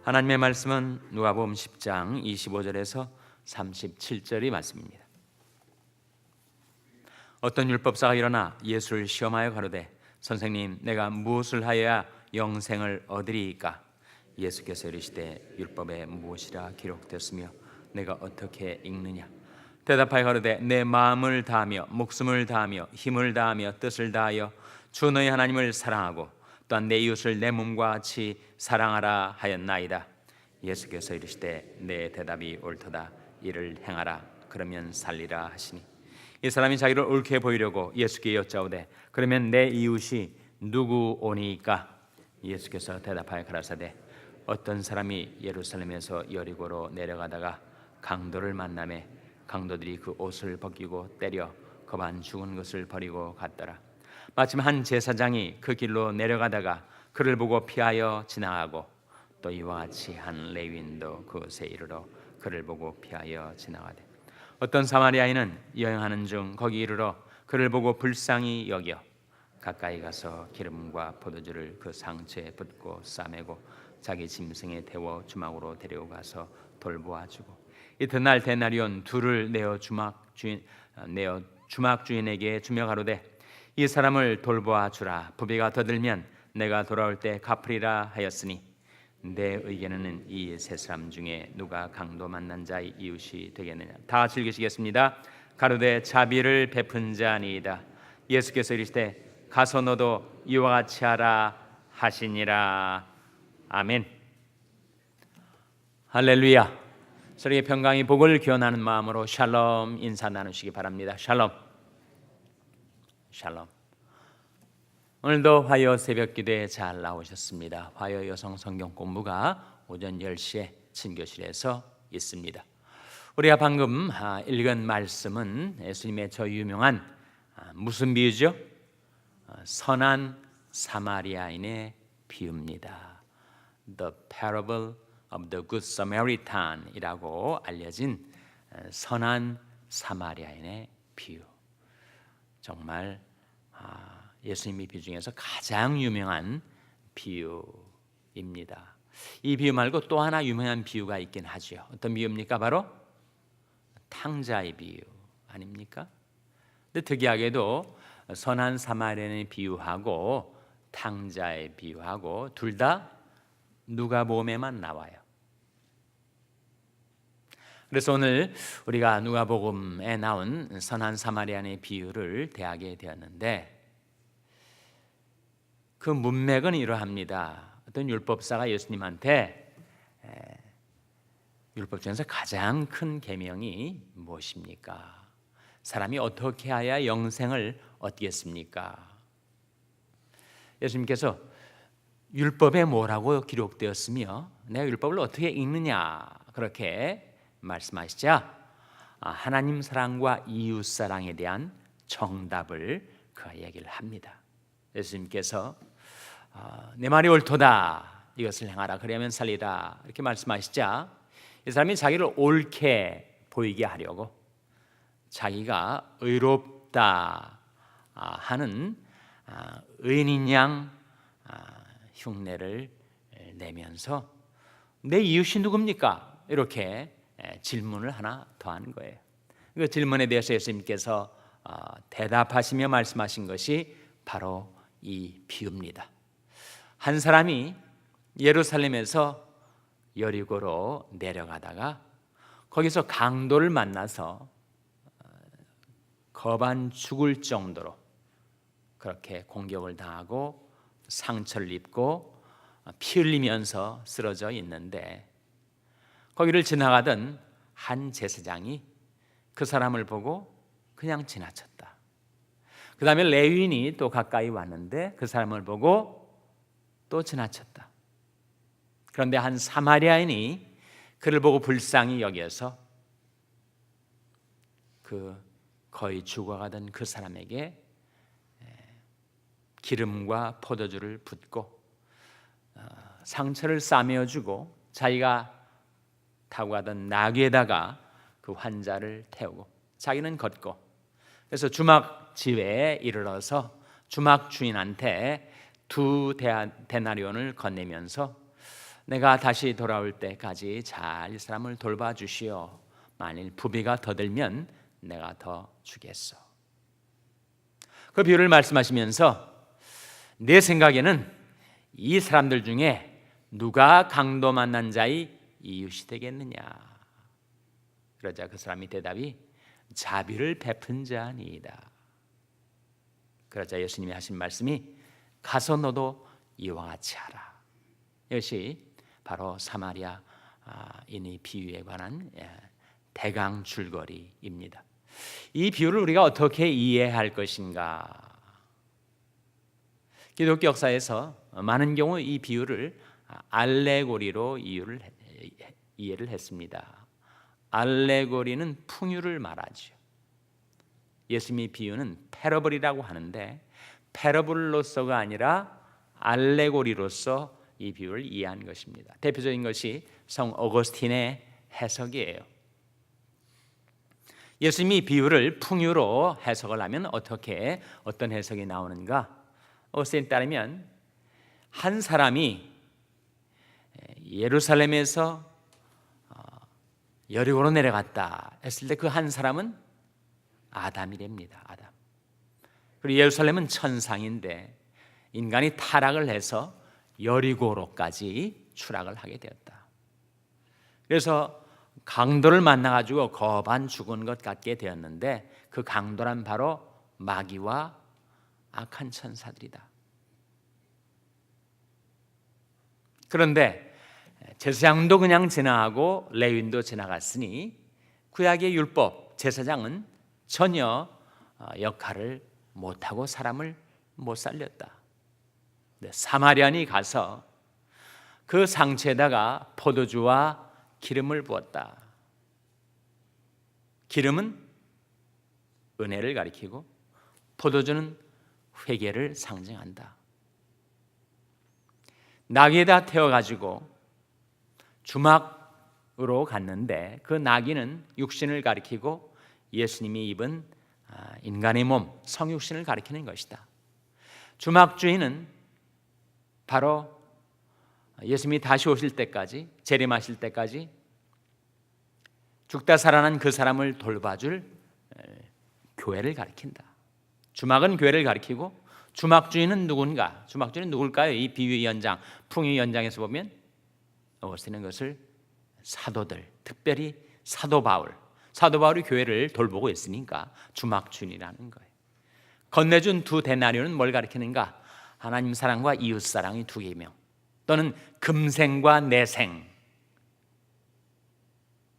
하나님의 말씀은 누가복음 10장 25절에서 37절의 말씀입니다. 어떤 율법사가 일어나 예수를 시험하여 가로되 선생님, 내가 무엇을 하여야 영생을 얻으리이까? 예수께서 이르시되 율법에 무엇이라 기록되었으며 내가 어떻게 읽느냐? 대답하여 가로되 내 마음을 다하며 목숨을 다하며 힘을 다하며 뜻을 다하여 주 너희 하나님을 사랑하고 또한 내 이웃을 내 몸과 같이 사랑하라 하였나이다. 예수께서 이르시되 내 대답이 옳도다. 이를 행하라. 그러면 살리라 하시니, 이 사람이 자기를 옳게 보이려고 예수께 여짜오되 그러면 내 이웃이 누구오니까? 예수께서 대답하여 가라사대 어떤 사람이 예루살렘에서 여리고로 내려가다가 강도를 만나매 강도들이 그 옷을 벗기고 때려 거반 죽은 것을 버리고 갔더라. 마침 한 제사장이 그 길로 내려가다가 그를 보고 피하여 지나가고 또 이와 같이 한 레위인도 그곳에 이르러 그를 보고 피하여 지나가되 어떤 사마리아인은 여행하는 중 거기 이르러 그를 보고 불쌍히 여겨 가까이 가서 기름과 포도주를 그 상처에 붓고 싸매고 자기 짐승에 태워 주막으로 데리고 가서 돌보아 주고 이튿날 데나리온 둘을 내어 주막 주인에게 주며 가로되 이 사람을 돌보아 주라. 부비가 더 들면 내가 돌아올 때 갚으리라 하였으니 내 의견에는 이 세 사람 중에 누가 강도 만난 자의 이웃이 되겠느냐? 다 같이 읽으시겠습니다. 가로되 자비를 베푼 자니이다. 예수께서 이르시되 가서 너도 이와 같이 하라 하시니라. 아멘. 할렐루야. 서로에게 평강의 복을 기원하는 마음으로 샬롬 인사 나누시기 바랍니다. 샬롬. 샬롬. 오늘도 화요 새벽 기도에 잘 나오셨습니다. 화요 여성 성경 공부가 오전 10시에 친교실에서 있습니다. 우리가 방금 읽은 말씀은 예수님의 저 유명한 무슨 비유죠? 선한 사마리아인의 비유입니다. The Parable of the Good Samaritan 이라고 알려진 선한 사마리아인의 비유. 정말 예수님의 비유 중에서 가장 유명한 비유입니다. 이 비유 말고 또 하나 유명한 비유가 있긴 하죠. 어떤 비유입니까? 바로 탕자의 비유 아닙니까? 근데 특이하게도 선한 사마리아인의 비유하고 탕자의 비유하고 둘 다 누가복음에만 나와요. 그래서 오늘 우리가 누가복음에 나온 선한 사마리아인의 비유를 대하게 되었는데 그 문맥은 이러합니다. 어떤 율법사가 예수님한테 율법 중에서 가장 큰 계명이 무엇입니까? 사람이 어떻게 해야 영생을 얻겠습니까? 예수님께서 율법에 뭐라고 기록되었으며 내가 율법을 어떻게 읽느냐 그렇게 말씀하시자 하나님 사랑과 이웃 사랑에 대한 정답을 그 얘기를 합니다. 예수님께서 내 말이 옳도다. 이것을 행하라. 그러면 살리라. 이렇게 말씀하시자 이 사람이 자기를 옳게 보이게 하려고 자기가 의롭다 하는 의인인 양 흉내를 내면서 내 이웃이 누굽니까? 이렇게 질문을 하나 더 하는 거예요. 그 질문에 대해서 예수님께서 대답하시며 말씀하신 것이 바로 이 비유입니다. 한 사람이 예루살렘에서 여리고로 내려가다가 거기서 강도를 만나서 거반 죽을 정도로 그렇게 공격을 당하고 상처를 입고 피 흘리면서 쓰러져 있는데 거기를 지나가던 한 제사장이 그 사람을 보고 그냥 지나쳤다. 그 다음에 레위인이 또 가까이 왔는데 그 사람을 보고 또 지나쳤다. 그런데 한 사마리아인이 그를 보고 불쌍히 여겨서 그 거의 죽어가던 그 사람에게 기름과 포도주를 붓고 상처를 싸매어주고 자기가 타고 가던 나귀에다가 그 환자를 태우고 자기는 걷고 그래서 주막 지회에 이르러서 주막 주인한테 2 데나리온을 건네면서 내가 다시 돌아올 때까지 잘 이 사람을 돌봐주시오. 만일 부비가 더 들면 내가 더 주겠소. 그 비유를 말씀하시면서 내 생각에는 이 사람들 중에 누가 강도 만난 자의 이웃이 되겠느냐. 그러자 그 사람이 대답이 자비를 베푼 자니이다. 그러자 예수님이 하신 말씀이 가서 너도 이와 같이 하라. 이것이 바로 사마리아인의 비유에 관한 대강 줄거리입니다. 이 비유를 우리가 어떻게 이해할 것인가? 기독교 역사에서 많은 경우 이 비유를 알레고리로 이해를 했습니다. 알레고리는 풍유를 말하죠. 예수님의 비유는 패러블이라고 하는데 패러블로서가 아니라 알레고리로서 이 비유를 이해한 것입니다. 대표적인 것이 성 어거스틴의 해석이에요. 예수님이 비유를 풍유로 해석을 하면 어떤 해석이 나오는가? 어거스틴에 따르면 한 사람이 예루살렘에서 여리고로 내려갔다 했을 때 그 한 사람은 아담이랍니다. 아담. 그리고 예루살렘은 천상인데 인간이 타락을 해서 여리고로까지 추락을 하게 되었다. 그래서 강도를 만나가지고 거반 죽은 것 같게 되었는데 그 강도란 바로 마귀와 악한 천사들이다. 그런데 제사장도 그냥 지나가고 레위인도 지나갔으니 구약의 율법 제사장은 전혀 역할을 못하고 사람을 못 살렸다. 사마리아인이 가서 그 상처에다가 포도주와 기름을 부었다. 기름은 은혜를 가리키고 포도주는 회개를 상징한다. 나귀에다 태워가지고 주막으로 갔는데 그 나귀는 육신을 가리키고 예수님이 입은 인간의 몸, 성육신을 가리키는 것이다. 주막 주인은 바로 예수님이 다시 오실 때까지, 재림하실 때까지 죽다 살아난 그 사람을 돌봐줄 교회를 가리킨다. 주막은 교회를 가리키고 주막 주인은 누군가? 주막 주인은 누굴까요? 이 비유의 연장, 풍유의 연장에서 보면 쓰는 것을 사도들, 특별히 사도 바울이 교회를 돌보고 있으니까 주막 주인이라는 거예요. 건네준 두 데나리온은 뭘 가리키는가? 하나님 사랑과 이웃 사랑이 두 개며 또는 금생과 내생.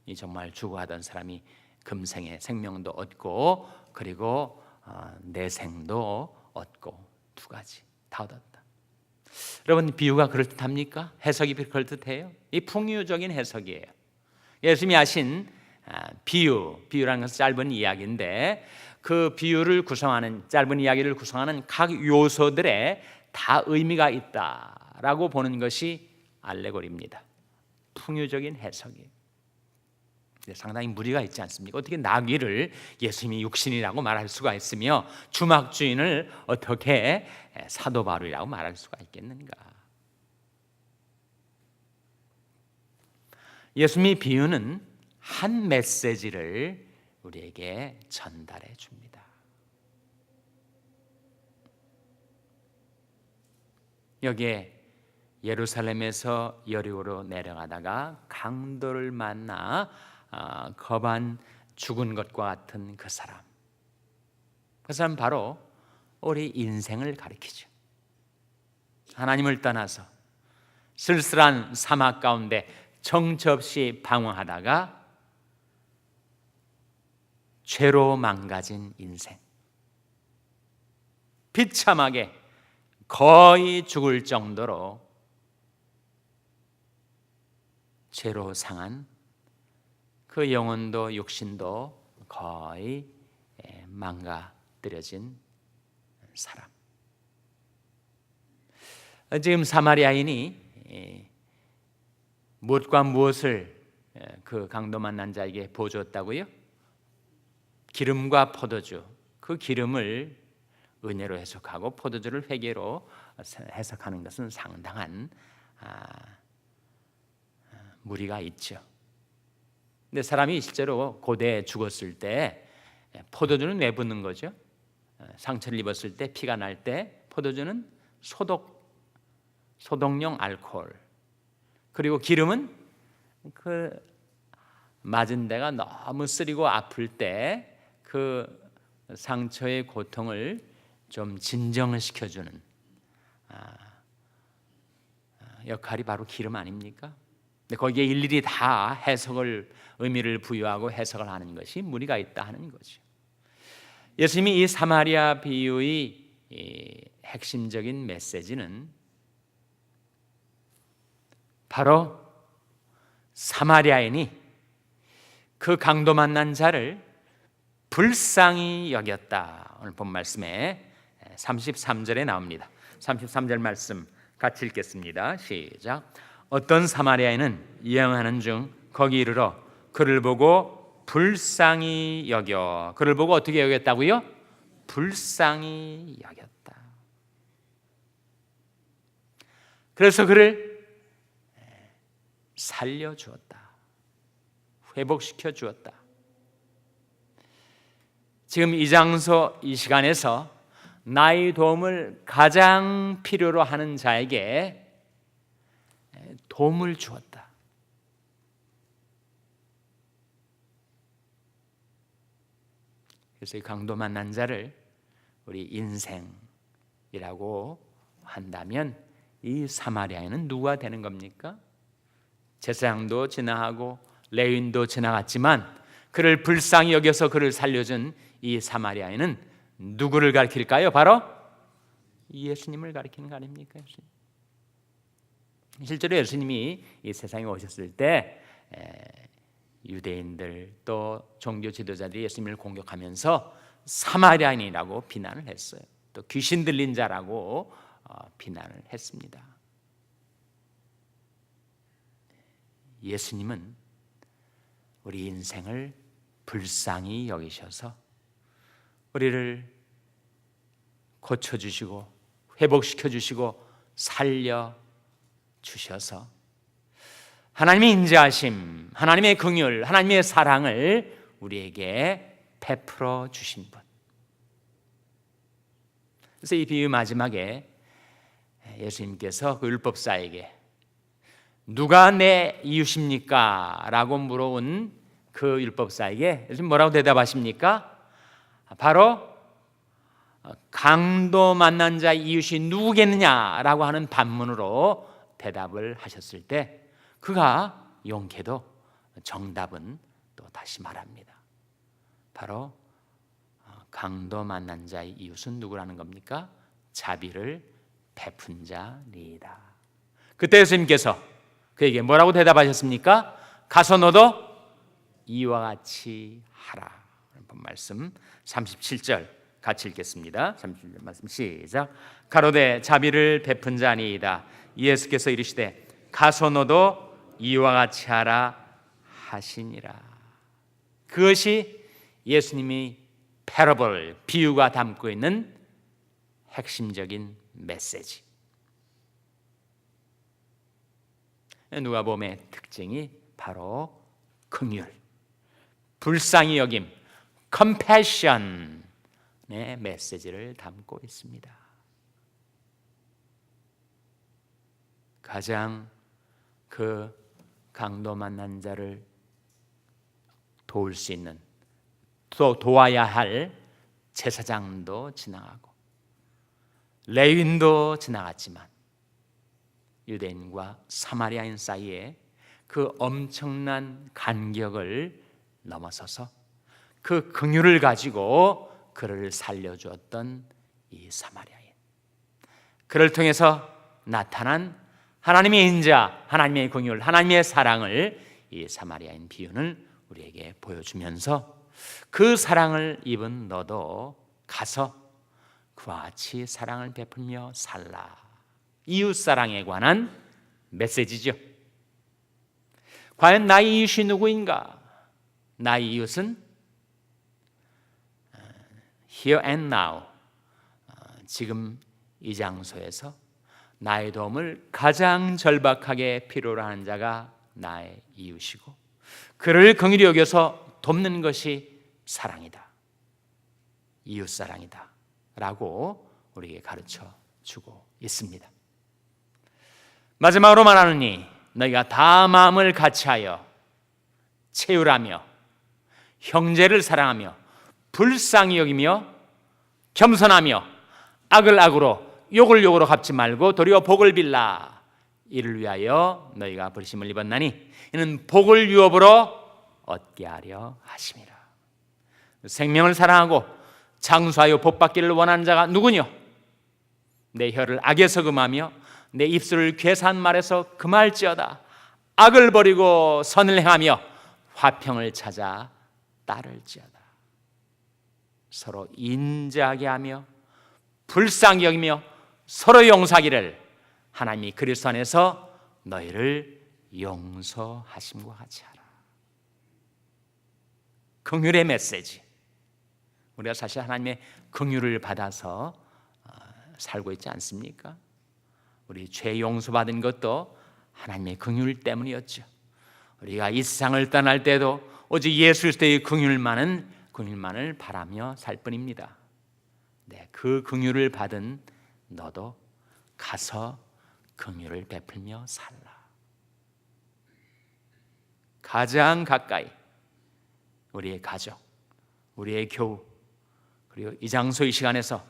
이 정말 죽어가던 사람이 금생의 생명도 얻고 그리고 내생도 얻고 두 가지 다 얻었다. 여러분 비유가 그럴듯합니까? 해석이 그럴듯해요? 이 풍유적인 해석이에요. 예수님이 하신 비유라는 것은 짧은 이야기인데 그 비유를 구성하는 짧은 이야기를 구성하는 각 요소들에 다 의미가 있다라고 보는 것이 알레고리입니다. 풍유적인 해석이에요. 상당히 무리가 있지 않습니까? 어떻게 나귀를 예수님이 육신이라고 말할 수가 있으며 주막 주인을 어떻게 사도 바울이라고 말할 수가 있겠는가? 예수님의 비유는 한 메시지를 우리에게 전달해 줍니다. 여기에 예루살렘에서 여리고로 내려가다가 강도를 만나 거반 죽은 것과 같은 그 사람. 그 사람 바로 우리 인생을 가리키죠. 하나님을 떠나서 쓸쓸한 사막 가운데 정처 없이 방황하다가 죄로 망가진 인생. 비참하게 거의 죽을 정도로 죄로 상한 그 영혼도 육신도 거의 망가뜨려진 사람. 지금 사마리아인이 무엇과 무엇을 그 강도 만난 자에게 보여줬다고요? 기름과 포도주. 그 기름을 은혜로 해석하고 포도주를 회개로 해석하는 것은 상당한 무리가 있죠. 근데 사람이 실제로 고대에 죽었을 때 포도주는 왜 붓는 거죠? 상처를 입었을 때 피가 날 때 포도주는 소독용 알코올, 그리고 기름은 그 맞은 데가 너무 쓰리고 아플 때 그 상처의 고통을 좀 진정을 시켜주는 역할이 바로 기름 아닙니까? 근데 거기에 일일이 다 의미를 부여하고 해석을 하는 것이 무리가 있다 하는 거죠. 예수님이 이 사마리아 비유의 핵심적인 메시지는 바로 사마리아인이 그 강도 만난 자를 불쌍히 여겼다. 오늘 본 말씀에 33절에 나옵니다. 33절 말씀 같이 읽겠습니다. 시작. 어떤 사마리아인은 여행하는 중 거기 이르러 그를 보고 불쌍히 여겨. 그를 보고 어떻게 여겼다고요? 불쌍히 여겼다. 그래서 그를 살려주었다. 회복시켜 주었다. 지금 이 장소 이 시간에서 나의 도움을 가장 필요로 하는 자에게 도움을 주었다. 그래서 이 강도 만난 자를 우리 인생이라고 한다면 이 사마리아인은 누가 되는 겁니까? 제사장도 지나가고 레위인도 지나갔지만 그를 불쌍히 여겨서 그를 살려준 이 사마리아인은 누구를 가리킬까요? 바로 예수님을 가리키는 거 아닙니까? 실제로 예수님이 이 세상에 오셨을 때 유대인들 또 종교 지도자들이 예수님을 공격하면서 사마리아인이라고 비난을 했어요. 또 귀신 들린 자라고 비난을 했습니다. 예수님은 우리 인생을 불쌍히 여기셔서 우리를 고쳐주시고 회복시켜주시고 살려주셔서 하나님의 인자하심, 하나님의 긍휼, 하나님의 사랑을 우리에게 베풀어 주신 분. 그래서 이 비유 마지막에 예수님께서 그 율법사에게 누가 내 이웃입니까? 라고 물어온 그 율법사에게 예수님 뭐라고 대답하십니까? 바로 강도 만난 자 이웃이 누구겠느냐라고 하는 반문으로 대답을 하셨을 때 그가 용케도 정답은 또 다시 말합니다. 바로 강도 만난 자의 이웃은 누구라는 겁니까? 자비를 베푼 자니이다. 그때 예수님께서 그에게 뭐라고 대답하셨습니까? 가서 너도 이와 같이 하라. 본 말씀 37절 같이 읽겠습니다. 37절 말씀 시작. 가로되 자비를 베푼 자니이다. 예수께서 이르시되 가서 너도 이와 같이 하라 하시니라. 그것이 예수님이 패러블, 비유가 담고 있는 핵심적인 메시지. 누가복음의 특징이 바로 긍휼, 불쌍히 여김, 컴패션의 메시지를 담고 있습니다. 가장 그 강도 만난 자를 도울 수 있는, 또 도와야 할 제사장도 지나가고 레위인도 지나갔지만 유대인과 사마리아인 사이에 그 엄청난 간격을 넘어서서 그 긍휼을 가지고 그를 살려주었던 이 사마리아인, 그를 통해서 나타난 하나님의 인자, 하나님의 긍휼, 하나님의 사랑을 이 사마리아인 비유는 우리에게 보여주면서 그 사랑을 입은 너도 가서 그와 같이 사랑을 베풀며 살라. 이웃사랑에 관한 메시지죠. 과연 나의 이웃이 누구인가? 나의 이웃은 here and now, 지금 이 장소에서 나의 도움을 가장 절박하게 필요로 하는 자가 나의 이웃이고 그를 긍휼히 여겨서 돕는 것이 사랑이다, 이웃사랑이다 라고 우리에게 가르쳐 주고 있습니다. 마지막으로 말하노니 너희가 다 마음을 같이하여 채우라며 형제를 사랑하며 불쌍히 여기며 겸손하며 악을 악으로 욕을 욕으로 갚지 말고 도리어 복을 빌라. 이를 위하여 너희가 부르심을 입었나니 이는 복을 유업으로 얻게 하려 하심이라. 생명을 사랑하고 장수하여 복받기를 원하는 자가 누구뇨? 내 혀를 악에서 금하며 내 입술을 괴사한 말에서 금할지어다. 악을 버리고 선을 행하며 화평을 찾아 따를지어다. 서로 인자하게 하며 불쌍히 여기며 서로 용서하기를 하나님이 그리스도 안에서 너희를 용서하심과 같이 하라. 긍휼의 메시지. 우리가 사실 하나님의 긍휼을 받아서 살고 있지 않습니까? 우리 죄 용서받은 것도 하나님의 긍휼 때문이었죠. 우리가 이 세상을 떠날 때도 오직 예수 그리스도의 긍휼만을 바라며 살 뿐입니다. 네, 그 긍휼을 받은 너도 가서 긍휼을 베풀며 살라. 가장 가까이 우리의 가족, 우리의 교우, 그리고 이 장소 이 시간에서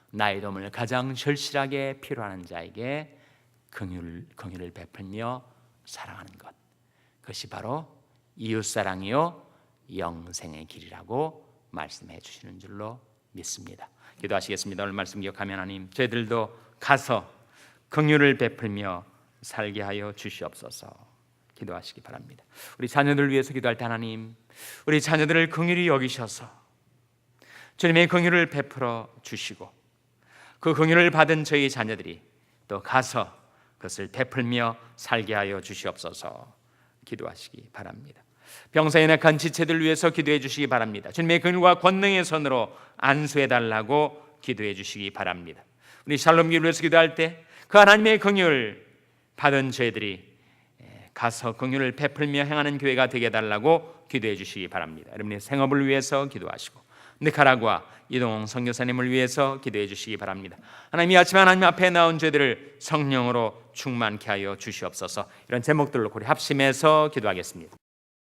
나의 도움을 가장 절실하게 필요하는 자에게 긍휼을 베풀며 사랑하는 것, 그것이 바로 이웃사랑이요 영생의 길이라고 말씀해 주시는 줄로 믿습니다. 기도하시겠습니다. 오늘 말씀 기억하면 하나님, 저희들도 가서 긍휼을 베풀며 살게 하여 주시옵소서. 기도하시기 바랍니다. 우리 자녀들을 위해서 기도할 때 하나님, 우리 자녀들을 긍휼히 여기셔서 주님의 긍휼을 베풀어 주시고 그 긍휼을 받은 저희 자녀들이 또 가서 그것을 베풀며 살게 하여 주시옵소서. 기도하시기 바랍니다. 병사에 낙한 지체들 위해서 기도해 주시기 바랍니다. 주님의 긍휼과 권능의 손으로 안수해 달라고 기도해 주시기 바랍니다. 우리 샬롬교회를 위해서 기도할 때 그 하나님의 긍휼을 받은 저희들이 가서 긍휼을 베풀며 행하는 교회가 되게 해달라고 기도해 주시기 바랍니다. 여러분의 생업을 위해서 기도하시고 니카라구아 이동홍 선교사님을 위해서 기도해 주시기 바랍니다. 하나님, 이 아침에 하나님 앞에 나온 저희들을 성령으로 충만케 하여 주시옵소서. 이런 제목들로 우리 합심해서 기도하겠습니다.